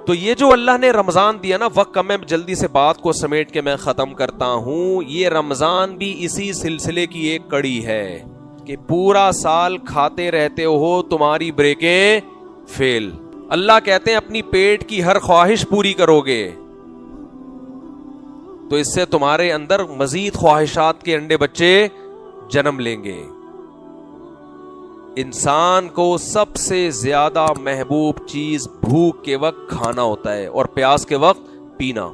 تو یہ جو اللہ نے رمضان دیا نا، وقت کم ہے، جلدی سے بات کو سمیٹ کے میں ختم کرتا ہوں. یہ رمضان بھی اسی سلسلے کی ایک کڑی ہے کہ پورا سال کھاتے رہتے ہو، تمہاری بریکیں فیل. اللہ کہتے ہیں اپنی پیٹ کی ہر خواہش پوری کرو گے تو اس سے تمہارے اندر مزید خواہشات کے انڈے بچے جنم لیں گے. انسان کو سب سے زیادہ محبوب چیز بھوک کے وقت کھانا ہوتا ہے اور پیاس کے وقت پینا.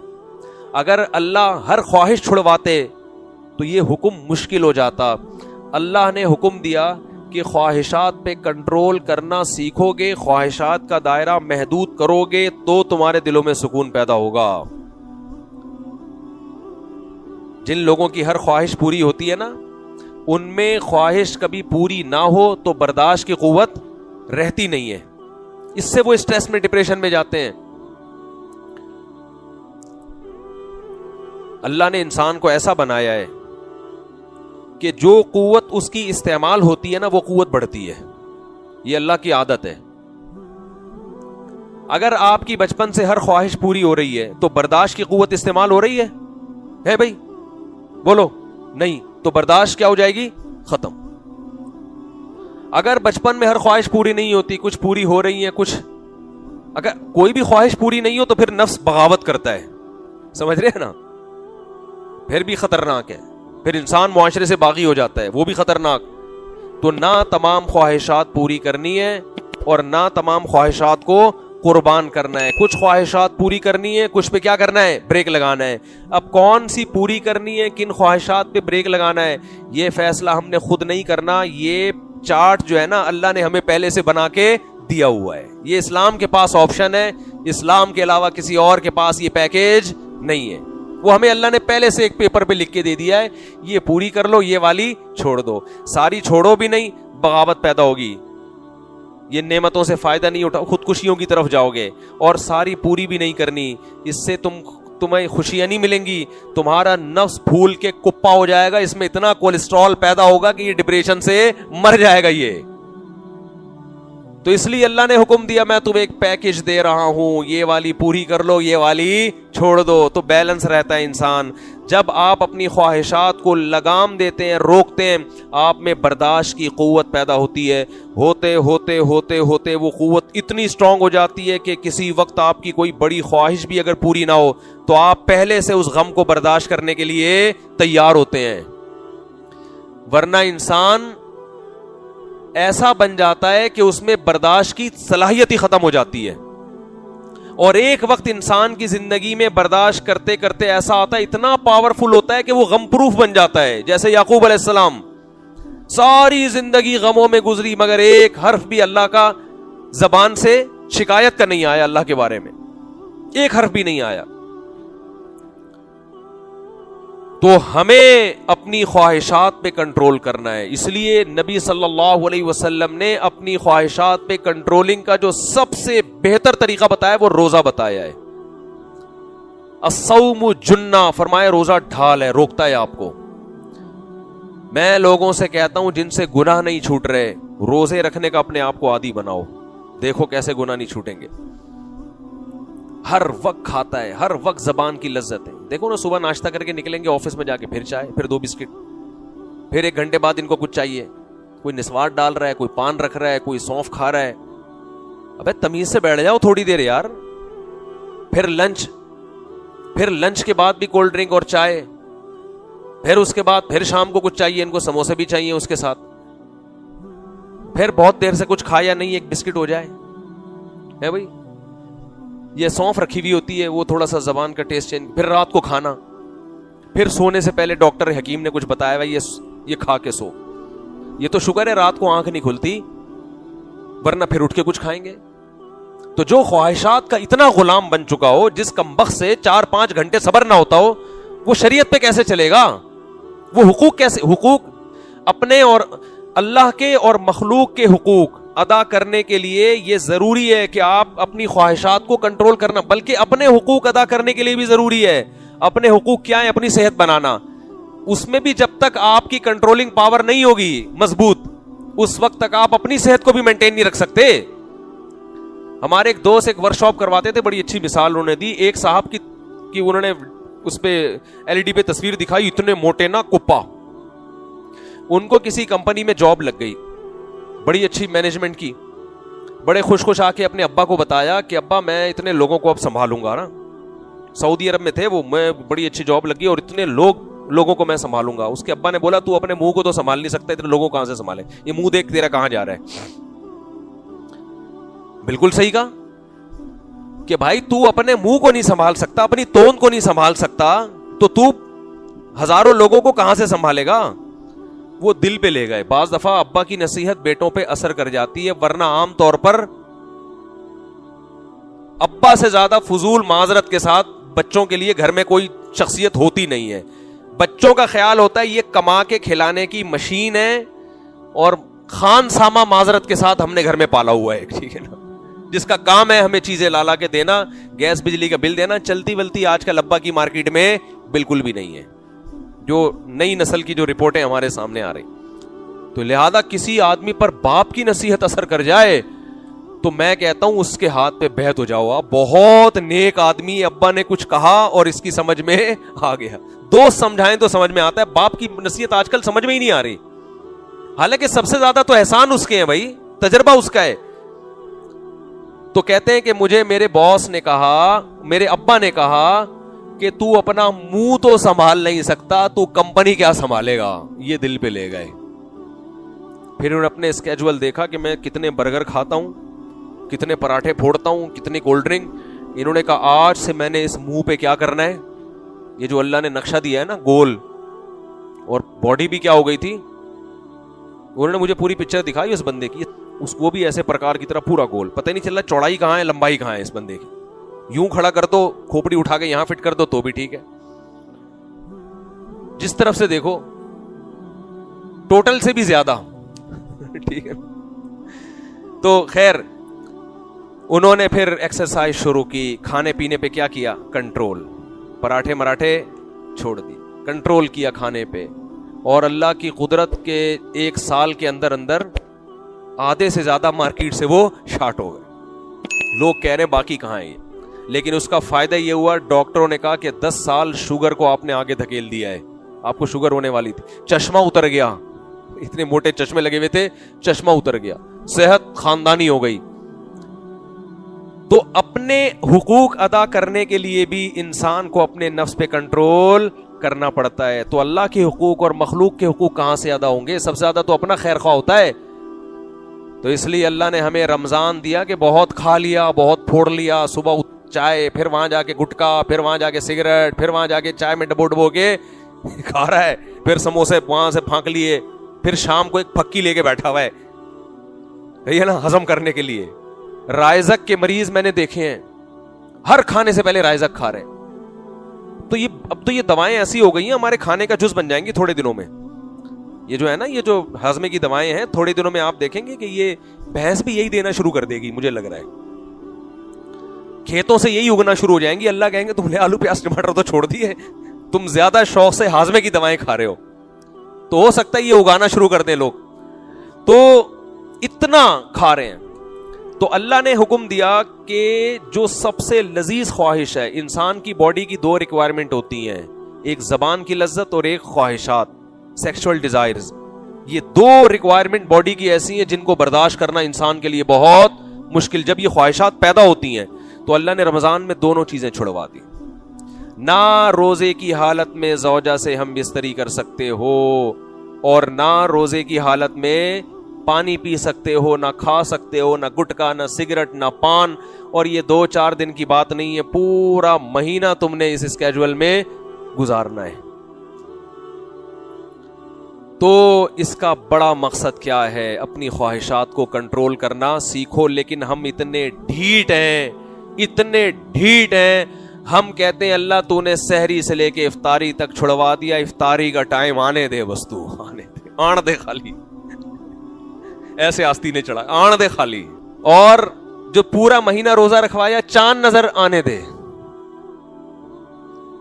اگر اللہ ہر خواہش چھڑواتے تو یہ حکم مشکل ہو جاتا. اللہ نے حکم دیا کہ خواہشات پہ کنٹرول کرنا سیکھو گے، خواہشات کا دائرہ محدود کرو گے تو تمہارے دلوں میں سکون پیدا ہوگا. جن لوگوں کی ہر خواہش پوری ہوتی ہے نا، ان میں خواہش کبھی پوری نہ ہو تو برداشت کی قوت رہتی نہیں ہے. اس سے وہ اسٹریس میں، ڈپریشن میں جاتے ہیں. اللہ نے انسان کو ایسا بنایا ہے کہ جو قوت اس کی استعمال ہوتی ہے نا، وہ قوت بڑھتی ہے. یہ اللہ کی عادت ہے. اگر آپ کی بچپن سے ہر خواہش پوری ہو رہی ہے تو برداشت کی قوت استعمال ہو رہی ہے بھائی؟ بولو نہیں تو برداشت کیا ہو جائے گی؟ ختم. اگر بچپن میں ہر خواہش پوری نہیں ہوتی، کچھ پوری ہو رہی ہیں، کچھ، اگر کوئی بھی خواہش پوری نہیں ہو تو پھر نفس بغاوت کرتا ہے. سمجھ رہے ہیں نا؟ پھر بھی خطرناک ہے. پھر انسان معاشرے سے باغی ہو جاتا ہے، وہ بھی خطرناک. تو نہ تمام خواہشات پوری کرنی ہے اور نہ تمام خواہشات کو قربان کرنا ہے. کچھ خواہشات پوری کرنی ہے، کچھ پہ کیا کرنا ہے؟ بریک لگانا ہے. اب کون سی پوری کرنی ہے، کن خواہشات پہ بریک لگانا ہے، یہ فیصلہ ہم نے خود نہیں کرنا. یہ چارٹ جو ہے نا، اللہ نے ہمیں پہلے سے بنا کے دیا ہوا ہے. یہ اسلام کے پاس آپشن ہے. اسلام کے علاوہ کسی اور کے پاس یہ پیکیج نہیں ہے. وہ ہمیں اللہ نے پہلے سے ایک پیپر پہ لکھ کے دے دیا ہے، یہ پوری کر لو، یہ والی چھوڑ دو. ساری چھوڑو بھی نہیں، بغاوت پیدا ہوگی. یہ نعمتوں سے فائدہ نہیں اٹھا، خودکشیوں کی طرف جاؤ گے. اور ساری پوری بھی نہیں کرنی، اس سے تمہیں خوشیاں نہیں ملیں گی. تمہارا نفس پھول کے کپا ہو جائے گا. اس میں اتنا کولیسٹرول پیدا ہوگا کہ یہ ڈپریشن سے مر جائے گا. یہ تو اس لیے اللہ نے حکم دیا، میں تمہیں ایک پیکج دے رہا ہوں، یہ والی پوری کر لو، یہ والی چھوڑ دو. تو بیلنس رہتا ہے انسان. جب آپ اپنی خواہشات کو لگام دیتے ہیں، روکتے ہیں، آپ میں برداشت کی قوت پیدا ہوتی ہے. ہوتے ہوتے ہوتے ہوتے وہ قوت اتنی اسٹرانگ ہو جاتی ہے کہ کسی وقت آپ کی کوئی بڑی خواہش بھی اگر پوری نہ ہو تو آپ پہلے سے اس غم کو برداشت کرنے کے لیے تیار ہوتے ہیں. ورنہ انسان ایسا بن جاتا ہے کہ اس میں برداشت کی صلاحیت ہی ختم ہو جاتی ہے. اور ایک وقت انسان کی زندگی میں برداشت کرتے کرتے ایسا آتا ہے، اتنا پاورفل ہوتا ہے کہ وہ غم پروف بن جاتا ہے. جیسے یعقوب علیہ السلام، ساری زندگی غموں میں گزری مگر ایک حرف بھی اللہ کا زبان سے شکایت کا نہیں آیا. اللہ کے بارے میں ایک حرف بھی نہیں آیا. تو ہمیں اپنی خواہشات پہ کنٹرول کرنا ہے. اس لیے نبی صلی اللہ علیہ وسلم نے اپنی خواہشات پہ کنٹرولنگ کا جو سب سے بہتر طریقہ بتایا وہ روزہ بتایا ہے. الصوم جنہ، فرمایا روزہ ڈھال ہے، روکتا ہے آپ کو. میں لوگوں سے کہتا ہوں جن سے گناہ نہیں چھوٹ رہے، روزے رکھنے کا اپنے آپ کو عادی بناؤ، دیکھو کیسے گناہ نہیں چھوٹیں گے. ہر وقت کھاتا ہے، ہر وقت زبان کی لذت ہے. دیکھو نا، صبح ناشتہ کر کے نکلیں گے آفس میں، جا کے پھر چائے، پھر 2 بسکٹ، پھر 1 گھنٹے بعد ان کو کچھ چاہیے. کوئی نسوار ڈال رہا ہے، کوئی پان رکھ رہا ہے، کوئی سونف کھا رہا ہے. ابے تمیز سے بیٹھ جاؤ تھوڑی دیر یار. پھر لنچ کے بعد بھی کولڈ ڈرنک اور چائے، پھر اس کے بعد پھر شام کو کچھ چاہیے، ان کو سموسے بھی چاہیے اس کے ساتھ. پھر بہت دیر سے کچھ کھایا نہیں، 1 بسکٹ ہو جائے ہے بھائی. یہ سونف رکھی ہوئی ہوتی ہے، وہ تھوڑا سا زبان کا ٹیسٹ چینج. پھر رات کو کھانا، پھر سونے سے پہلے ڈاکٹر حکیم نے کچھ بتایا بھائی یہ کھا کے سو. یہ تو شکر ہے رات کو آنکھ نہیں کھلتی، ورنہ پھر اٹھ کے کچھ کھائیں گے. تو جو خواہشات کا اتنا غلام بن چکا ہو، جس کمبخت سے 4-5 گھنٹے صبر نہ ہوتا ہو، وہ شریعت پہ کیسے چلے گا؟ وہ حقوق اپنے اور اللہ کے اور مخلوق کے حقوق ادا کرنے کے لیے یہ ضروری ہے کہ آپ اپنی خواہشات کو کنٹرول کرنا، بلکہ اپنے حقوق ادا کرنے کے لیے بھی ضروری ہے. اپنے حقوق کیا ہے؟ اپنی صحت بنانا. اس میں بھی جب تک آپ کی کنٹرولنگ پاور نہیں ہوگی مضبوط، اس وقت تک آپ اپنی صحت کو بھی مینٹین نہیں رکھ سکتے. ہمارے ایک دوست ایک ورک شاپ کرواتے تھے, بڑی اچھی مثال انہوں نے دی. ایک صاحب کی انہوں نے اس پہ LED پہ تصویر دکھائی, اتنے موٹے نا کپا. ان کو کسی کمپنی میں جاب لگ گئی, بڑی اچھی مینجمنٹ کی, بڑے خوش آ کے اپنے ابا کو بتایا کہ ابا میں اتنے لوگوں کو اب سنبھالوں گا نا. سعودی عرب میں تھے وہ, میں بڑی اچھی جاب لگی اور اتنے لوگوں کو میں سنبھالوں گا. اس کے ابا نے بولا تو اپنے منہ کو تو سنبھال نہیں سکتا, اتنے لوگوں کو کہاں سے سنبھالے, یہ منہ دیکھ تیرا کہاں جا رہا ہے. بالکل صحیح کہا کہ بھائی تو اپنے منہ کو نہیں سنبھال سکتا, اپنی توند کو نہیں سنبھال سکتا, تو ہزاروں لوگوں کو کہاں سے سنبھالے گا. وہ دل پہ لے گئے. بعض دفعہ ابا کی نصیحت بیٹوں پہ اثر کر جاتی ہے, ورنہ عام طور پر ابا سے زیادہ فضول معذرت کے ساتھ بچوں کے لیے گھر میں کوئی شخصیت ہوتی نہیں ہے. بچوں کا خیال ہوتا ہے یہ کما کے کھلانے کی مشین ہے اور خان سامہ معذرت کے ساتھ ہم نے گھر میں پالا ہوا ہے, ٹھیک ہے نا, جس کا کام ہے ہمیں چیزیں لالا کے دینا, گیس بجلی کا بل دینا. چلتی ولتی آج کل ابا کی مارکیٹ میں بالکل بھی نہیں ہے, جو نئی نسل کی جو رپورٹیں ہمارے سامنے آ رہی. تو لہذا کسی آدمی پر باپ کی نصیحت اثر کر جائے تو میں کہتا ہوں اس کے ہاتھ پہ بیعت ہو جاؤ. آپ بہت نیک آدمی, ابا نے کچھ کہا اور اس کی سمجھ میں آ گیا. دوست سمجھائیں تو سمجھ میں آتا ہے, باپ کی نصیحت آج کل سمجھ میں ہی نہیں آ رہی. حالانکہ سب سے زیادہ تو احسان اس کے ہیں بھائی, تجربہ اس کا ہے. تو کہتے ہیں کہ مجھے میرے باس نے کہا, میرے ابا نے کہا کہ تو اپنا منہ تو سنبھال نہیں سکتا, تو کمپنی کیا سنبھالے گا. یہ دل پہ لے گئے. پھر انہوں نے اپنے اسکیجول دیکھا کہ میں کتنے برگر کھاتا ہوں, کتنے پراٹھے پھوڑتا ہوں, کتنی کولڈ ڈرنک. انہوں نے کہا آج سے میں نے اس منہ پہ کیا کرنا ہے. یہ جو اللہ نے نقشہ دیا ہے نا گول, اور باڈی بھی کیا ہو گئی تھی, انہوں نے مجھے پوری پکچر دکھائی اس بندے کی, وہ بھی ایسے پرکار کی طرح پورا گول, پتہ نہیں چل رہا چوڑائی کہاں ہے لمبائی کہاں ہے اس بندے کی. یوں کھڑا کر دو, کھوپڑی اٹھا کے یہاں فٹ کر دو تو بھی ٹھیک ہے, جس طرف سے دیکھو ٹوٹل سے بھی زیادہ ٹھیک ہے. تو خیر انہوں نے پھر ایکسرسائز شروع کی, کھانے پینے پہ کیا کیا, کنٹرول, پراٹھے مراٹھے چھوڑ دی, کنٹرول کیا کھانے پہ. اور اللہ کی قدرت کے 1 سال کے اندر آدھے سے زیادہ مارکیٹ سے وہ شارٹ ہو گئے. لوگ کہہ رہے ہیں باقی کہاں ہیں, لیکن اس کا فائدہ یہ ہوا ڈاکٹروں نے کہا کہ 10 سال شوگر کو آپ نے آگے دھکیل دیا ہے, آپ کو شوگر ہونے والی تھی, چشمہ اتر گیا, اتنے موٹے چشمے لگے ہوئے تھے, چشمہ اتر گیا, صحت خاندانی ہو گئی. تو اپنے حقوق ادا کرنے کے لیے بھی انسان کو اپنے نفس پہ کنٹرول کرنا پڑتا ہے. تو اللہ کے حقوق اور مخلوق کے حقوق کہاں سے ادا ہوں گے, سب سے زیادہ تو اپنا خیر خواہ ہوتا ہے. تو اس لیے اللہ نے ہمیں رمضان دیا کہ بہت کھا لیا, بہت پھوڑ لیا, صبح چائے, پھر وہاں جا کے گٹکا, پھر وہاں جا کے سگریٹ, پھر وہاں جا کے چائے میں ڈبو کے کھا رہا ہے, پھر سموسے وہاں سے پھانک لیے, پھر شام کو ایک پھکی لے کے بیٹھا ہوا ہے نا ہضم کرنے کے لیے. رائزک کے مریض میں نے دیکھے ہیں, ہر کھانے سے پہلے رائزک کھا رہے ہیں. تو یہ اب تو یہ دوائیں ایسی ہو گئی ہیں ہمارے کھانے کا جز بن جائیں گی تھوڑے دنوں میں. یہ جو ہے نا, یہ جو ہضمے کی دوائیں ہیں, تھوڑے دنوں میں آپ دیکھیں گے کہ یہ بھینس بھی یہی دینا شروع کر دے گی, مجھے لگ رہا ہے. کھیتوں سے یہی اگنا شروع ہو جائیں گی. اللہ کہیں گے تم نے آلو پیاز ٹماٹر تو چھوڑ دیے, تم زیادہ شوق سے ہاضمے کی دوائیں کھا رہے ہو. تو ہو سکتا ہے یہ اگانا شروع کر دیں لوگ, تو اتنا کھا رہے ہیں. تو اللہ نے حکم دیا کہ جو سب سے لذیذ خواہش ہے, انسان کی باڈی کی 2 ریکوائرمنٹ ہوتی ہیں, ایک زبان کی لذت اور ایک خواہشات, سیکسول ڈیزائرز. یہ 2 ریکوائرمنٹ باڈی کی ایسی ہیں جن کو برداشت کرنا انسان کے لیے بہت مشکل. جب یہ خواہشات پیدا ہوتی ہیں تو اللہ نے رمضان میں دونوں چیزیں چھڑوا دی. نہ روزے کی حالت میں زوجہ سے ہم بستری کر سکتے ہو, اور نہ روزے کی حالت میں پانی پی سکتے ہو, نہ کھا سکتے ہو, نہ گٹکا, نہ سگریٹ, نہ پان. اور یہ 2-4 دن کی بات نہیں ہے, پورا مہینہ تم نے اس اسکیجول میں گزارنا ہے. تو اس کا بڑا مقصد کیا ہے, اپنی خواہشات کو کنٹرول کرنا سیکھو. لیکن ہم اتنے ڈھیٹ ہیں, ہم کہتے ہیں اللہ تو نے سحری سے لے کے افطاری تک چھڑوا دیا, افطاری کا ٹائم آنے دے, بس تو آنے دے, آن دے خالی, ایسے آستی نے چڑھا, آن دے خالی. اور جو پورا مہینہ روزہ رکھوایا, چاند نظر آنے دے.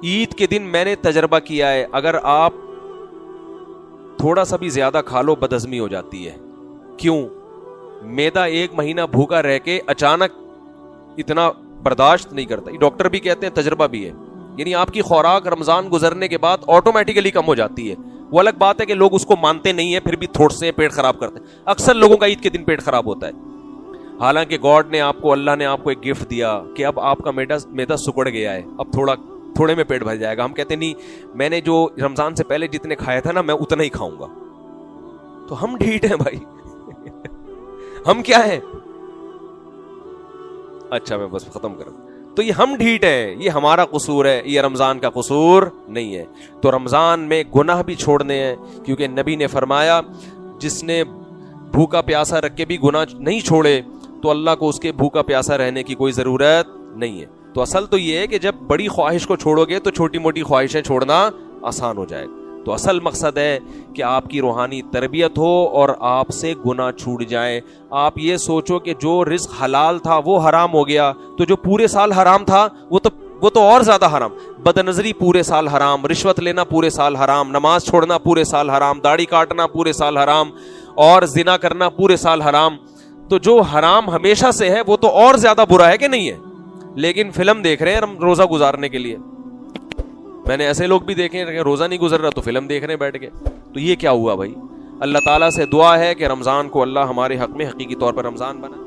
عید کے دن میں نے تجربہ کیا ہے, اگر آپ تھوڑا سا بھی زیادہ کھا لو بد ہضمی ہو جاتی ہے. کیوں؟ میدا 1 مہینہ بھوکا رہ کے اچانک اتنا برداشت نہیں کرتا. ڈاکٹر بھی کہتے ہیں, تجربہ بھی ہے, یعنی آپ کی خوراک رمضان گزرنے کے بعد آٹومیٹیکلی کم ہو جاتی ہے. وہ الگ بات ہے کہ لوگ اس کو مانتے نہیں ہیں, پھر بھی تھوڑے سے پیٹ خراب کرتے ہیں. اکثر لوگوں کا عید کے دن پیٹ خراب ہوتا ہے, حالانکہ گاڈ نے آپ کو, اللہ نے آپ کو ایک گفٹ دیا کہ اب آپ کا میدا سکڑ گیا ہے, اب تھوڑے میں پیٹ بھر جائے گا. ہم کہتے نہیں, میں نے جو رمضان سے پہلے جتنے کھایا تھا نا, میں اتنا ہی کھاؤں گا. تو ہم ڈھیٹ ہیں بھائی. ہم کیا ہیں؟ اچھا میں بس ختم کروں. تو یہ ہم ڈھیٹ ہیں, یہ ہمارا قصور ہے, یہ رمضان کا قصور نہیں ہے. تو رمضان میں گناہ بھی چھوڑنے ہیں, کیونکہ نبی نے فرمایا جس نے بھوکا پیاسا رکھ کے بھی گناہ نہیں چھوڑے تو اللہ کو اس کے بھوکا پیاسا رہنے کی کوئی ضرورت نہیں ہے. تو اصل تو یہ ہے کہ جب بڑی خواہش کو چھوڑو گے تو چھوٹی موٹی خواہشیں چھوڑنا آسان ہو جائے گا. تو اصل مقصد ہے کہ آپ کی روحانی تربیت ہو اور آپ سے گناہ چھوٹ جائے. آپ یہ سوچو کہ جو رزق حلال تھا وہ حرام ہو گیا, تو جو پورے سال حرام تھا وہ تو اور زیادہ حرام. بدنظری پورے سال حرام, رشوت لینا پورے سال حرام, نماز چھوڑنا پورے سال حرام, داڑھی کاٹنا پورے سال حرام, اور زنا کرنا پورے سال حرام. تو جو حرام ہمیشہ سے ہے وہ تو اور زیادہ برا ہے کہ نہیں ہے. لیکن فلم دیکھ رہے ہیں روزہ گزارنے کے لیے. میں نے ایسے لوگ بھی دیکھے کہ روزہ نہیں گزر رہا تو فلم دیکھ رہے ہیں بیٹھ کے. تو یہ کیا ہوا بھائی؟ اللہ تعالیٰ سے دعا ہے کہ رمضان کو اللہ ہمارے حق میں حقیقی طور پر رمضان بنا.